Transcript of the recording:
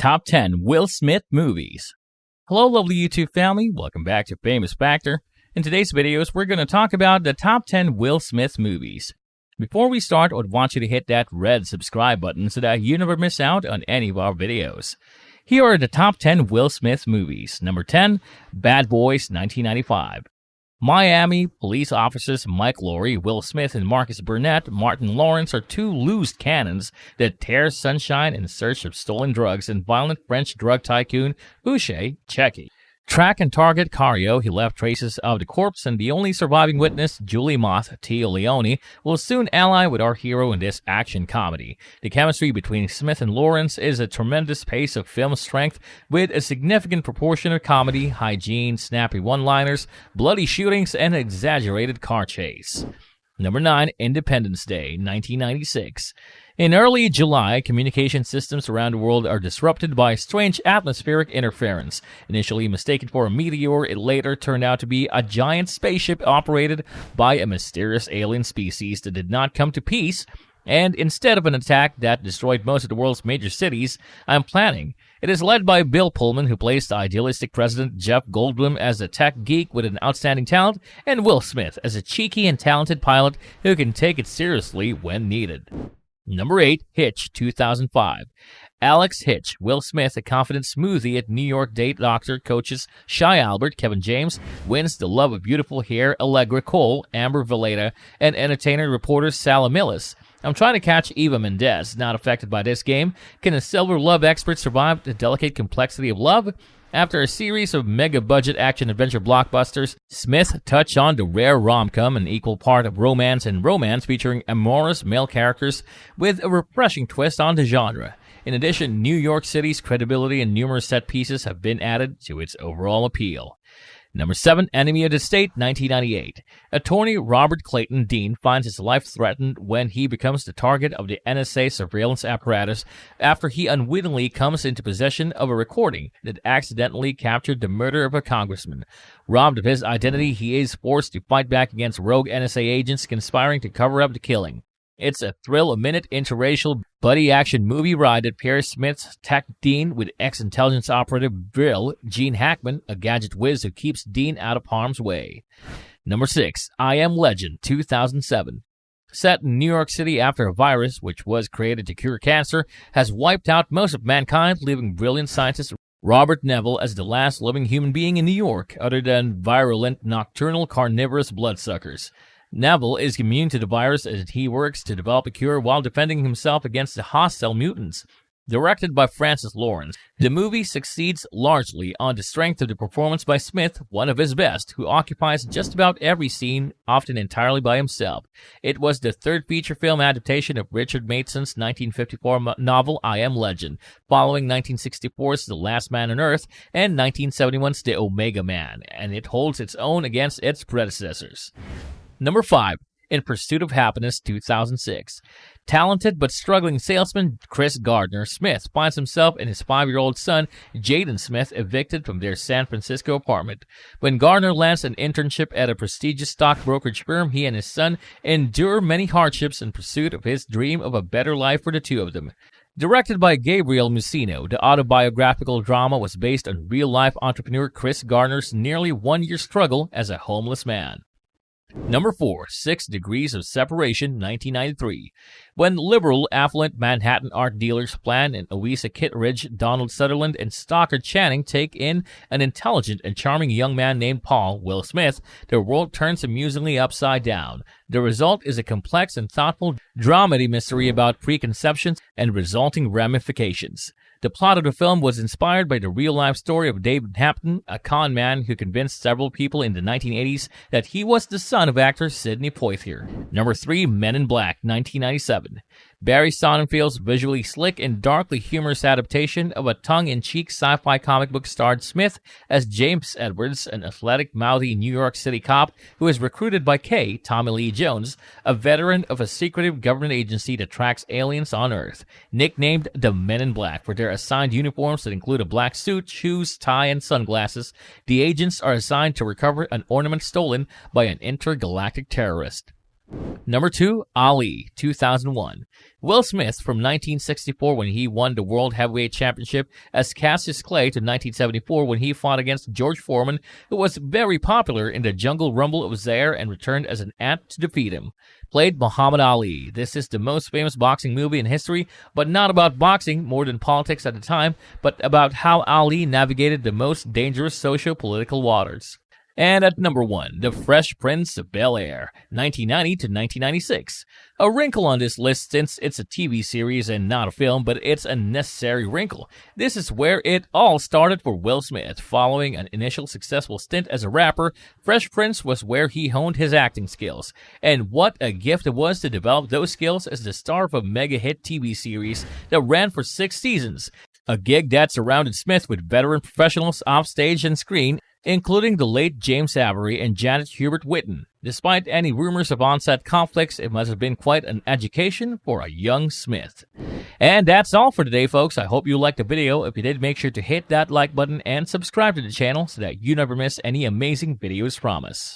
Top 10 Will Smith Movies. Hello lovely YouTube family, welcome back to Famous Factor. In today's videos, we're going to talk about the top 10 Will Smith movies. Before we start, I would want you to hit that red subscribe button so that you never miss out on any of our videos. Here are the top 10 Will Smith movies. Number 10, Bad Boys 1995. Miami police officers Mike Lowrey, Will Smith, and Marcus Burnett, Martin Lawrence are two loose cannons that tear sunshine in search of stolen drugs and violent French drug tycoon Uche Cheki. Track and target Cario, he left traces of the corpse, and the only surviving witness, Julie Moth, Tio Leone, will soon ally with our hero in this action comedy. The chemistry between Smith and Lawrence is a tremendous pace of film strength with a significant proportion of comedy, hygiene, snappy one-liners, bloody shootings, and an exaggerated car chase. Number 9, Independence Day, 1996. In early July, communication systems around the world are disrupted by strange atmospheric interference. Initially mistaken for a meteor, it later turned out to be a giant spaceship operated by a mysterious alien species that did not come to peace, and instead of an attack that destroyed most of the world's major cities, I'm planning. It is led by Bill Pullman, who plays the idealistic president Jeff Goldblum as a tech geek with an outstanding talent, and Will Smith as a cheeky and talented pilot who can take it seriously when needed. Number 8, Hitch 2005. Alex Hitch, Will Smith, a confident smoothie at New York date doctor, coaches Shy Albert, Kevin James, wins the love of beautiful hair Allegra Cole, Amber Valletta, and entertainer reporter Sala Millis. I'm trying to catch Eva Mendes, not affected by this game. Can a silver love expert survive the delicate complexity of love? After a series of mega-budget action-adventure blockbusters, Smith touched on the rare rom-com, an equal part of romance and romance featuring amorous male characters with a refreshing twist on the genre. In addition, New York City's credibility and numerous set pieces have been added to its overall appeal. Number 7, Enemy of the State, 1998. Attorney Robert Clayton Dean finds his life threatened when he becomes the target of the NSA surveillance apparatus after he unwittingly comes into possession of a recording that accidentally captured the murder of a congressman. Robbed of his identity, he is forced to fight back against rogue NSA agents conspiring to cover up the killing. It's a thrill-a-minute interracial buddy action movie ride that pairs Smith's tech Dean with ex-intelligence operative Brill, Gene Hackman, a gadget whiz who keeps Dean out of harm's way. Number 6, I Am Legend, 2007. Set in New York City after a virus, which was created to cure cancer, has wiped out most of mankind, leaving brilliant scientist Robert Neville as the last living human being in New York, other than virulent, nocturnal, carnivorous bloodsuckers. Neville is immune to the virus as he works to develop a cure while defending himself against the hostile mutants. Directed by Francis Lawrence, the movie succeeds largely on the strength of the performance by Smith, one of his best, who occupies just about every scene, often entirely by himself. It was the third feature film adaptation of Richard Mason's 1954 novel I Am Legend, following 1964's The Last Man on Earth and 1971's The Omega Man, and it holds its own against its predecessors. Number 5, In Pursuit of Happiness, 2006. Talented but struggling salesman Chris Gardner Smith finds himself and his 5-year-old son, Jaden Smith, evicted from their San Francisco apartment. When Gardner lands an internship at a prestigious stock brokerage firm, he and his son endure many hardships in pursuit of his dream of a better life for the two of them. Directed by Gabriel Musino, the autobiographical drama was based on real-life entrepreneur Chris Gardner's nearly 1-year struggle as a homeless man. Number 4, 6 Degrees of Separation, 1993. When liberal, affluent Manhattan art dealers Flan and Louisa Kittredge, Donald Sutherland, and Stockard Channing take in an intelligent and charming young man named Paul, Will Smith, their world turns amusingly upside down. The result is a complex and thoughtful dramedy mystery about preconceptions and resulting ramifications. The plot of the film was inspired by the real-life story of David Hampton, a con man who convinced several people in the 1980s that he was the son of actor Sidney Poitier. Number 3, Men in Black, 1997. Barry Sonnenfeld's visually slick and darkly humorous adaptation of a tongue-in-cheek sci-fi comic book starred Smith as James Edwards, an athletic, mouthy New York City cop who is recruited by K, Tommy Lee Jones, a veteran of a secretive government agency that tracks aliens on Earth. Nicknamed the Men in Black for their assigned uniforms that include a black suit, shoes, tie, and sunglasses, the agents are assigned to recover an ornament stolen by an intergalactic terrorist. Number 2, Ali, 2001. Will Smith, from 1964 when he won the World Heavyweight Championship, as Cassius Clay to 1974 when he fought against George Foreman, who was very popular in the Jungle Rumble of Zaire and returned as an ant to defeat him. Played Muhammad Ali. This is the most famous boxing movie in history, but not about boxing more than politics at the time, but about how Ali navigated the most dangerous socio-political waters. And at number 1, The Fresh Prince of Bel-Air, 1990 to 1996. A wrinkle on this list since it's a TV series and not a film, but it's a necessary wrinkle. This is where it all started for Will Smith. Following an initial successful stint as a rapper, Fresh Prince was where he honed his acting skills. And what a gift it was to develop those skills as the star of a mega-hit TV series that ran for 6 seasons. A gig that surrounded Smith with veteran professionals off stage and screen, including the late James Avery and Janet Hubert Whitten. Despite any rumors of on-set conflicts, it must have been quite an education for a young Smith. And that's all for today, folks. I hope you liked the video. If you did, make sure to hit that like button and subscribe to the channel so that you never miss any amazing videos from us.